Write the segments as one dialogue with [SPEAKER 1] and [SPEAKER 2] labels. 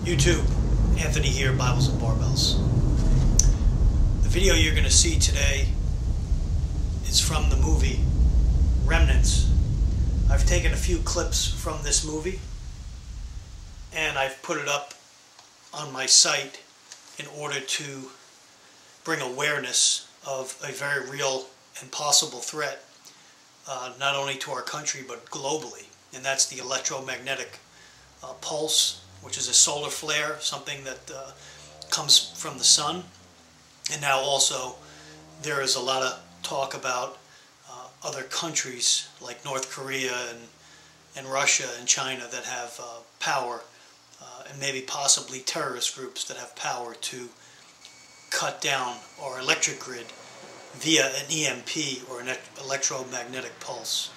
[SPEAKER 1] YouTube, Anthony here, Bibles and Barbells. The video you're going to see today is from the movie Remnants. I've taken a few clips from this movie and I've put it up on my site in order to bring awareness of a very real and possible threat, not only to our country but globally, and that's the electromagnetic pulse, which is a solar flare, something that comes from the sun. And now also there is a lot of talk about other countries like North Korea and Russia and China that have power, and maybe possibly terrorist groups that have power to cut down our electric grid via an EMP or an electromagnetic pulse.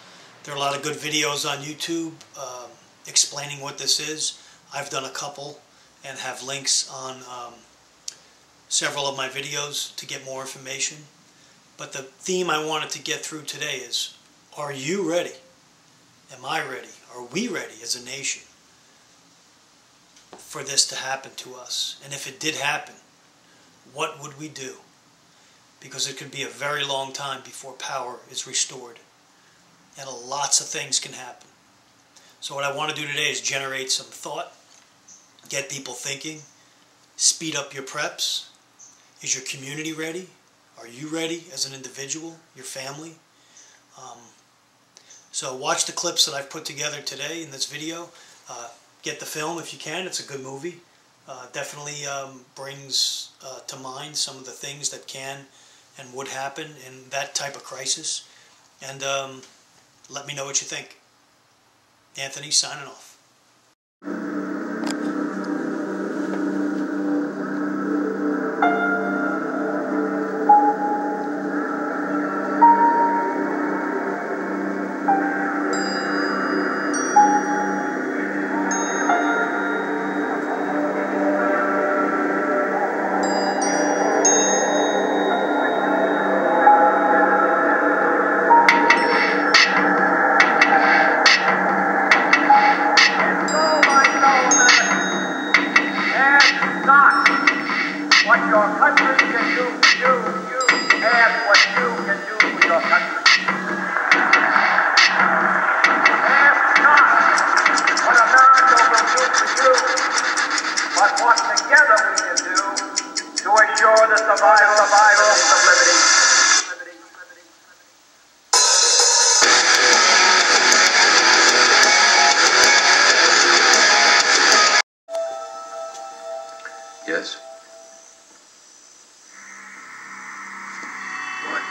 [SPEAKER 1] There are a lot of good videos on YouTube explaining what this is. I've done a couple and have links on several of my videos to get more information. But the theme I wanted to get through today is, are you ready? Am I ready? Are we ready as a nation for this to happen to us? And if it did happen, what would we do? Because it could be a very long time before power is restored. And lots of things can happen. So what I want to do today is generate some thought, get people thinking, speed up your preps. Is your community ready? Are you ready as an individual, your family? So watch the clips that I've put together today in this video. Get the film if you can. It's a good movie. Definitely brings to mind some of the things that can and would happen in that type of crisis. And let me know what you think. Anthony signing off.
[SPEAKER 2] What your country can do for you, and what you can do for your country. Ask not what America will do for you, but what together we can do to assure the survival of liberty.
[SPEAKER 3] Yes? What?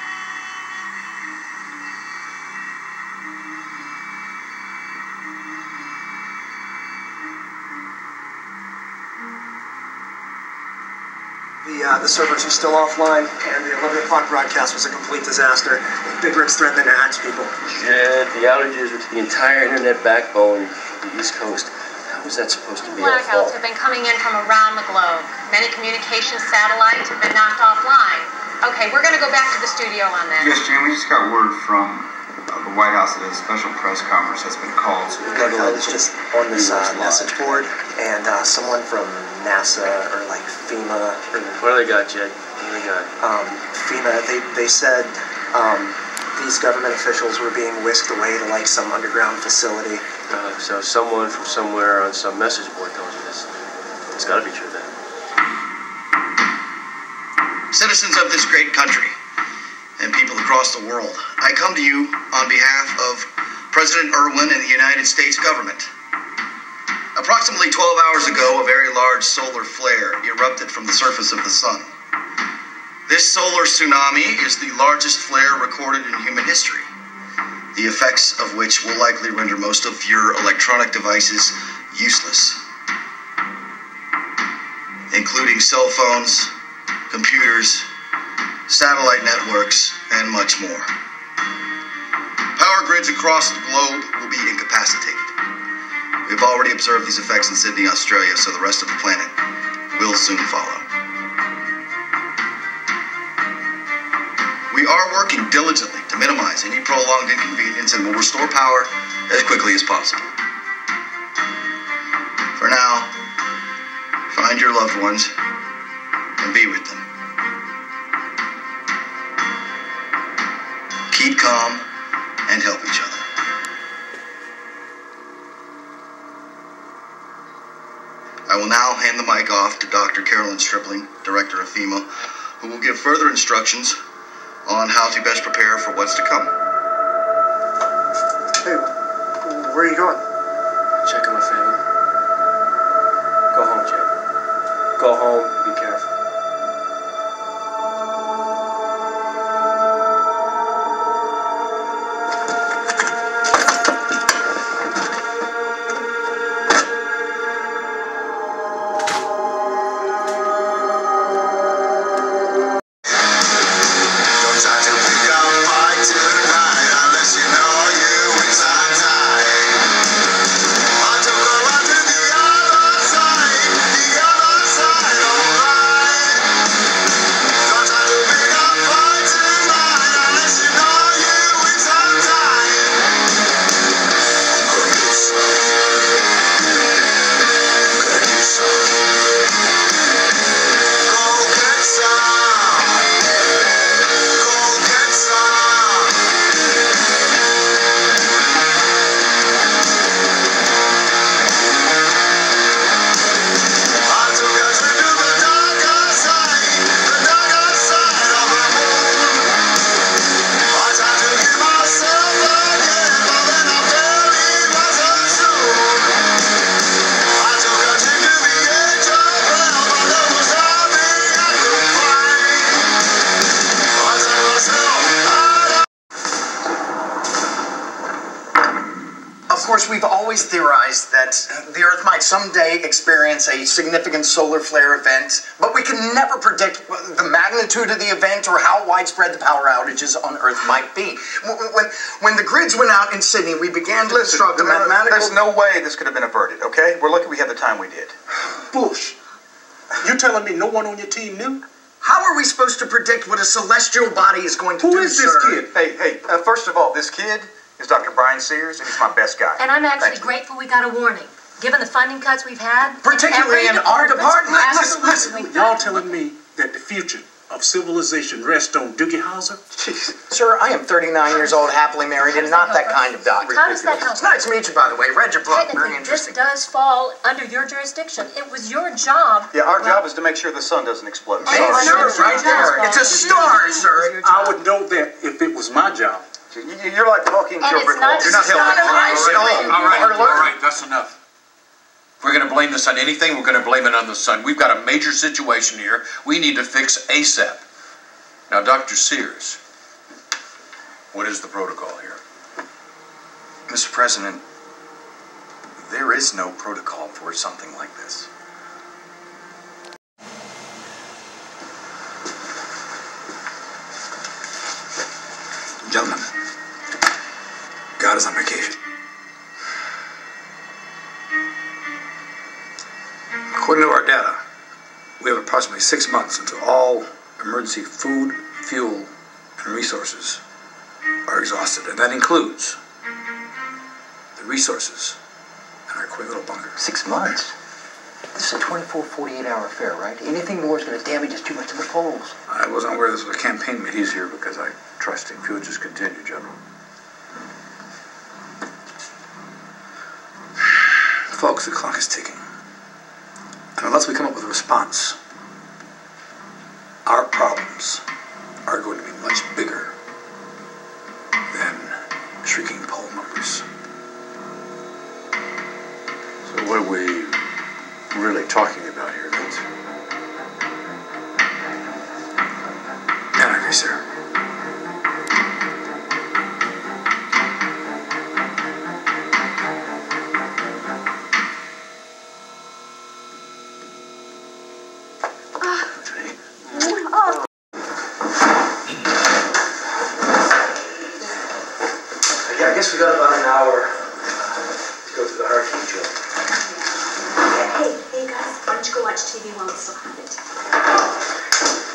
[SPEAKER 4] The servers are still offline, and the 11 o'clock broadcast was a complete disaster. Big rigs threatening to hack people.
[SPEAKER 3] Jed, the outages are to the entire internet backbone of the East Coast. How is that supposed to be our fault?
[SPEAKER 5] Blackouts have been coming in from around the globe. Many communications satellites have been knocked offline. Okay, we're going to go back to the studio on this.
[SPEAKER 6] Yes, Jane, we just got word from the White House that a special press conference has been called. So we've got
[SPEAKER 4] I was just on this message board, and someone from NASA or like FEMA.
[SPEAKER 3] What do they got, Jed? What do they got?
[SPEAKER 4] FEMA, they said these government officials were being whisked away to like some underground facility.
[SPEAKER 3] So someone from somewhere on some message board told you this. It's got to be true then.
[SPEAKER 7] Citizens of this great country and people across the world, I come to you on behalf of President Irwin and the United States government. Approximately 12 hours ago, a very large solar flare erupted from the surface of the sun. This solar tsunami is the largest flare recorded in human history, the effects of which will likely render most of your electronic devices useless, including cell phones, computers, satellite networks, and much more. Power grids across the globe will be incapacitated. We've already observed these effects in Sydney, Australia, so the rest of the planet will soon follow. We are working diligently to minimize any prolonged inconvenience and will restore power as quickly as possible. For now, find your loved ones, and be with them. Keep calm and help each other. I will now hand the mic off to Dr. Carolyn Stripling, Director of FEMA, who will give further instructions on how to best prepare for what's to come.
[SPEAKER 4] Hey, where are you going?
[SPEAKER 3] Check on my family. Go home, Jim. Go home. Be careful.
[SPEAKER 8] Of course, we've always theorized that the Earth might someday experience a significant solar flare event, but we can never predict the magnitude of the event or how widespread the power outages on Earth might be. When the grids went out in Sydney, we began to construct the mathematical...
[SPEAKER 6] There's no way this could have been averted, okay? We're lucky we had the time we did.
[SPEAKER 9] Bush, you telling me no one on your team knew?
[SPEAKER 8] How are we supposed to predict what a celestial body is going to do,
[SPEAKER 9] Who is this
[SPEAKER 8] sir?
[SPEAKER 9] kid?
[SPEAKER 6] Hey, first of all, this kid is Dr. Brian Sears, and he's my best guy.
[SPEAKER 10] And I'm actually
[SPEAKER 6] Thank you.
[SPEAKER 10] grateful we got a warning. Given the funding cuts we've had,
[SPEAKER 8] Particularly in our department.
[SPEAKER 10] Absolutely.
[SPEAKER 9] Y'all telling me that the future of civilization rests on Doogie Howser?
[SPEAKER 8] Jeez. Sir, I am 39 years old, happily married, and not that kind of doctor.
[SPEAKER 10] How does that help?
[SPEAKER 8] It's nice to meet you, by the way. Read your book. Very
[SPEAKER 10] Technically, this
[SPEAKER 8] interesting.
[SPEAKER 10] does fall under your jurisdiction. It was your job.
[SPEAKER 6] Yeah, our job is to make sure the sun doesn't explode.
[SPEAKER 10] Hey,
[SPEAKER 8] Hey,
[SPEAKER 10] Sorry.
[SPEAKER 8] sir, right there. It's a star, sir.
[SPEAKER 9] I would know that if it was my job.
[SPEAKER 6] You're like talking to
[SPEAKER 10] And
[SPEAKER 6] a
[SPEAKER 10] it's
[SPEAKER 6] brick
[SPEAKER 10] not
[SPEAKER 6] wall. You're not
[SPEAKER 10] just
[SPEAKER 6] helping.
[SPEAKER 10] not a
[SPEAKER 11] All right,
[SPEAKER 8] Alert.
[SPEAKER 11] all right, that's enough. If we're going to blame this on anything, we're going to blame it on the sun. We've got a major situation here we need to fix ASAP. Now, Dr. Sears, what is the protocol here?
[SPEAKER 12] Mr. President, there is no protocol for something like this.
[SPEAKER 13] Gentlemen, God is on vacation. According to our data, we have approximately 6 months until all emergency food, fuel, and resources are exhausted. And that includes the resources in our quick little bunker.
[SPEAKER 14] 6 months? This is a 24, 48-hour affair, right? Anything more is going to damage us too much to the polls.
[SPEAKER 13] I wasn't aware this was a campaign meeting. He's here because I trust him. If you'll just continue, General. Folks, the clock is ticking. And unless we come up with a response, our problems are going to be much bigger than shrinking poll numbers.
[SPEAKER 11] So what are we really talking about here, then?
[SPEAKER 13] Anarchy, sir.
[SPEAKER 14] I guess we got about an hour to go through the hurricane drill.
[SPEAKER 15] Hey guys, why don't you go watch TV while we still have it?